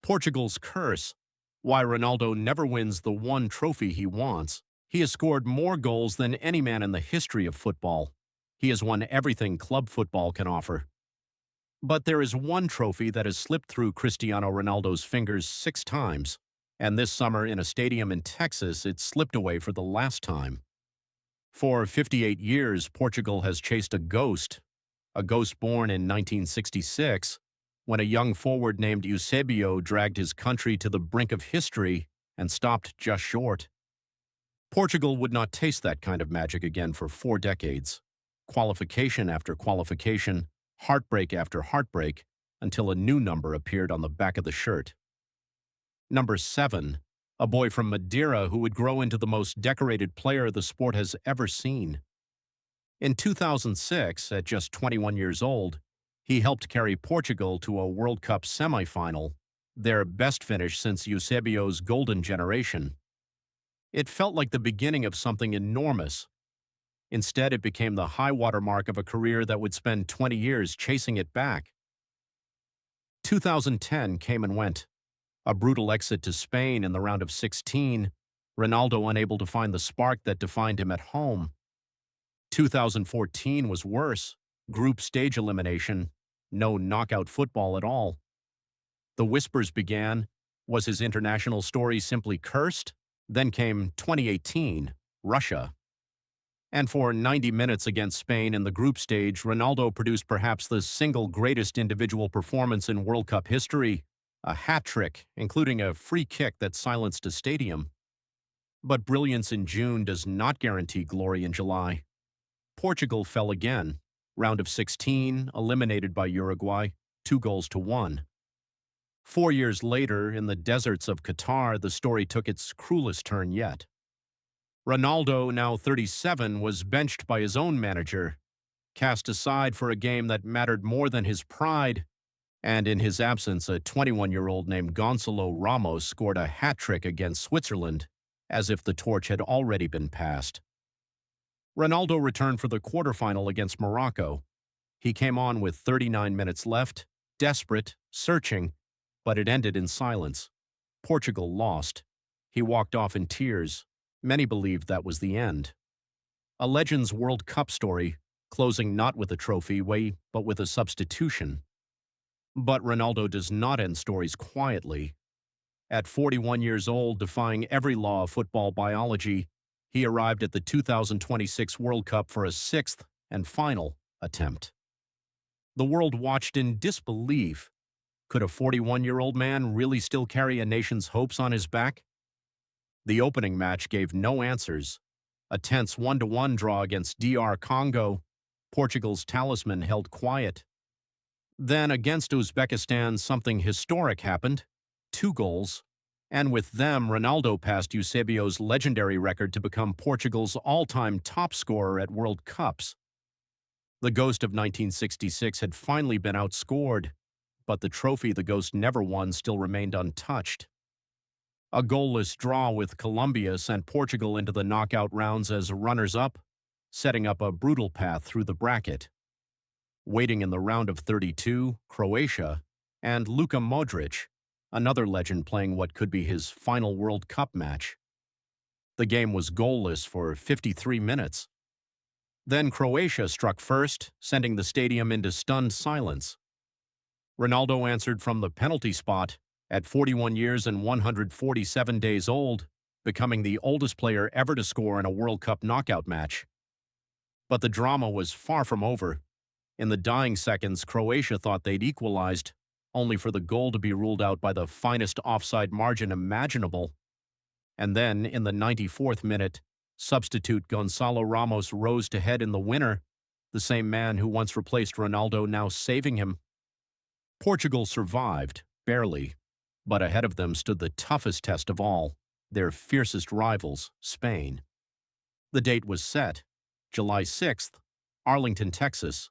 Portugal's curse. Why Ronaldo never wins the one trophy he wants. He has scored more goals than any man in the history of football. He has won everything club football can offer. But there is one trophy that has slipped through Cristiano Ronaldo's fingers 6 times, and this summer in a stadium in Texas it slipped away for the last time. For 58 years, Portugal has chased a ghost born in 1966, when a young forward named Eusébio dragged his country to the brink of history and stopped just short. Portugal would not taste that kind of magic again for 4 decades. Qualification after qualification, heartbreak after heartbreak, until a new number appeared on the back of the shirt. Number 7, a boy from Madeira who would grow into the most decorated player the sport has ever seen. In 2006, at just 21 years old, he helped carry Portugal to a World Cup semifinal, their best finish since Eusébio's golden generation. It felt like the beginning of something enormous. Instead, it became the high-water mark of a career that would spend 20 years chasing it back. 2010 came and went. A brutal exit to Spain in the round of 16, Ronaldo unable to find the spark that defined him at home. 2014 was worse. Group stage elimination, no knockout football at all. The whispers began. Was his international story simply cursed? Then came 2018, Russia. And for 90 minutes against Spain in the group stage, Ronaldo produced perhaps the single greatest individual performance in World Cup history, a hat-trick, including a free kick that silenced a stadium. But brilliance in June does not guarantee glory in July. Portugal fell again. Round of 16, eliminated by Uruguay, 2-1. 4 years later, in the deserts of Qatar, the story took its cruelest turn yet. Ronaldo, now 37, was benched by his own manager, cast aside for a game that mattered more than his pride, and in his absence, a 21-year-old named Gonçalo Ramos scored a hat-trick against Switzerland, as if the torch had already been passed. Ronaldo returned for the quarterfinal against Morocco. He came on with 39 minutes left, desperate, searching, but it ended in silence. Portugal lost. He walked off in tears. Many believed that was the end. A Legends World Cup story, closing not with a trophy, but with a substitution. But Ronaldo does not end stories quietly. At 41 years old, defying every law of football biology, he arrived at the 2026 World Cup for a 6th and final attempt. The world watched in disbelief. Could a 41-year-old man really still carry a nation's hopes on his back? The opening match gave no answers. A tense 1-1 draw against DR Congo. Portugal's talisman held quiet. Then against Uzbekistan, something historic happened. 2 goals. And with them, Ronaldo passed Eusébio's legendary record to become Portugal's all-time top scorer at World Cups. The ghost of 1966 had finally been outscored, but the trophy the ghost never won still remained untouched. A goalless draw with Colombia sent Portugal into the knockout rounds as runners-up, setting up a brutal path through the bracket. Waiting in the round of 32, Croatia, and Luka Modric, another legend playing what could be his final World Cup match. The game was goalless for 53 minutes. Then Croatia struck first, sending the stadium into stunned silence. Ronaldo answered from the penalty spot, at 41 years and 147 days old, becoming the oldest player ever to score in a World Cup knockout match. But the drama was far from over. In the dying seconds, Croatia thought they'd equalized, only for the goal to be ruled out by the finest offside margin imaginable. And then, in the 94th minute, substitute Gonçalo Ramos rose to head in the winner, the same man who once replaced Ronaldo now saving him. Portugal survived, barely, but ahead of them stood the toughest test of all, their fiercest rivals, Spain. The date was set, July 6th, Arlington, Texas,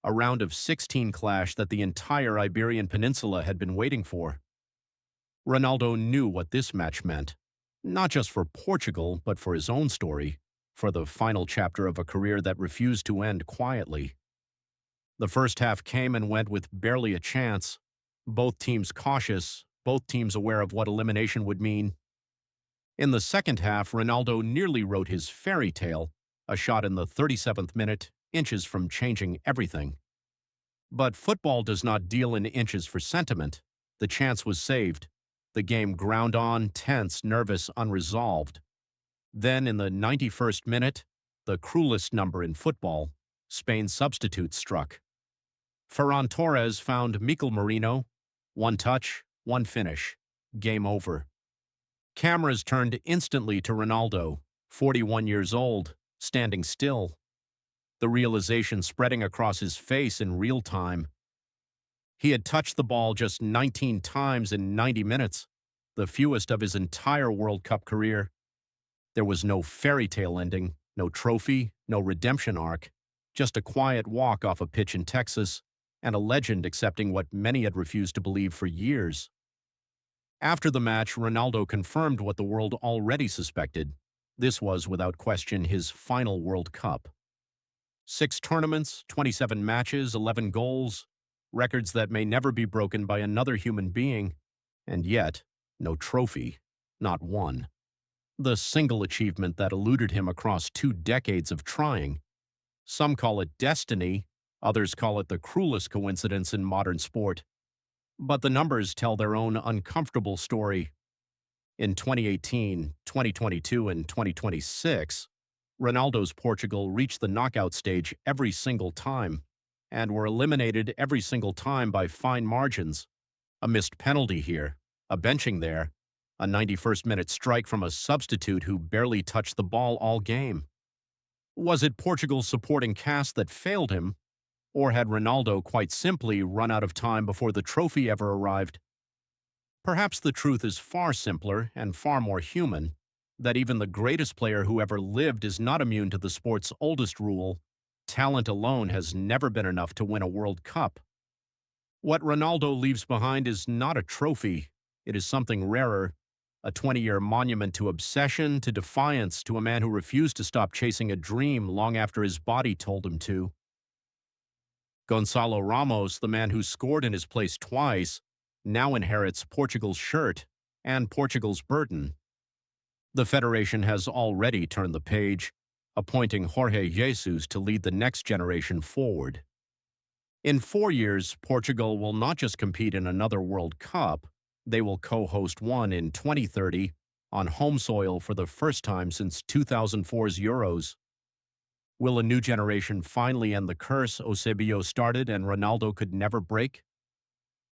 a round of 16 clash that the entire Iberian Peninsula had been waiting for. Ronaldo knew what this match meant, not just for Portugal, but for his own story, for the final chapter of a career that refused to end quietly. The first half came and went with barely a chance, both teams cautious, both teams aware of what elimination would mean. In the second half, Ronaldo nearly wrote his fairy tale, a shot in the 37th minute, inches from changing everything. But football does not deal in inches for sentiment. The chance was saved. The game ground on, tense, nervous, unresolved. Then, in the 91st minute, the cruelest number in football, Spain's substitute struck. Ferran Torres found Mikel Merino. One touch, one finish. Game over. Cameras turned instantly to Ronaldo, 41 years old, standing still. The realization spreading across his face in real time. He had touched the ball just 19 times in 90 minutes, the fewest of his entire World Cup career. There was no fairy tale ending, no trophy, no redemption arc, just a quiet walk off a pitch in Texas, and a legend accepting what many had refused to believe for years. After the match, Ronaldo confirmed what the world already suspected. This was, without question, his final World Cup. 6 tournaments, 27 matches, 11 goals, records that may never be broken by another human being, and yet, no trophy, not one. The single achievement that eluded him across 2 decades of trying. Some call it destiny, others call it the cruelest coincidence in modern sport. But the numbers tell their own uncomfortable story. In 2018, 2022, and 2026, Ronaldo's Portugal reached the knockout stage every single time, and were eliminated every single time by fine margins. A missed penalty here, a benching there, a 91st-minute strike from a substitute who barely touched the ball all game. Was it Portugal's supporting cast that failed him, or had Ronaldo quite simply run out of time before the trophy ever arrived? Perhaps the truth is far simpler and far more human, that even the greatest player who ever lived is not immune to the sport's oldest rule: talent alone has never been enough to win a World Cup. What Ronaldo leaves behind is not a trophy, it is something rarer, a 20-year monument to obsession, to defiance, to a man who refused to stop chasing a dream long after his body told him to. Gonçalo Ramos, the man who scored in his place twice, now inherits Portugal's shirt and Portugal's burden. The Federation has already turned the page, appointing Jorge Jesus to lead the next generation forward. In 4 years, Portugal will not just compete in another World Cup, they will co-host one in 2030 on home soil for the first time since 2004's Euros. Will a new generation finally end the curse Eusébio started and Ronaldo could never break?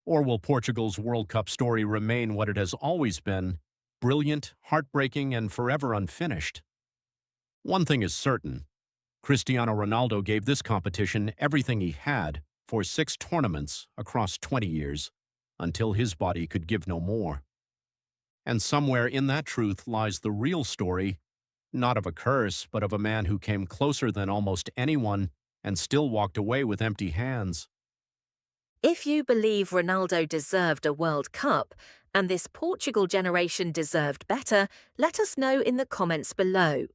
Or will Portugal's World Cup story remain what it has always been: brilliant, heartbreaking, and forever unfinished? One thing is certain: Cristiano Ronaldo gave this competition everything he had for 6 tournaments across 20 years, until his body could give no more. And somewhere in that truth lies the real story, not of a curse, but of a man who came closer than almost anyone and still walked away with empty hands. If you believe Ronaldo deserved a World Cup, and this Portugal generation deserved better, let us know in the comments below.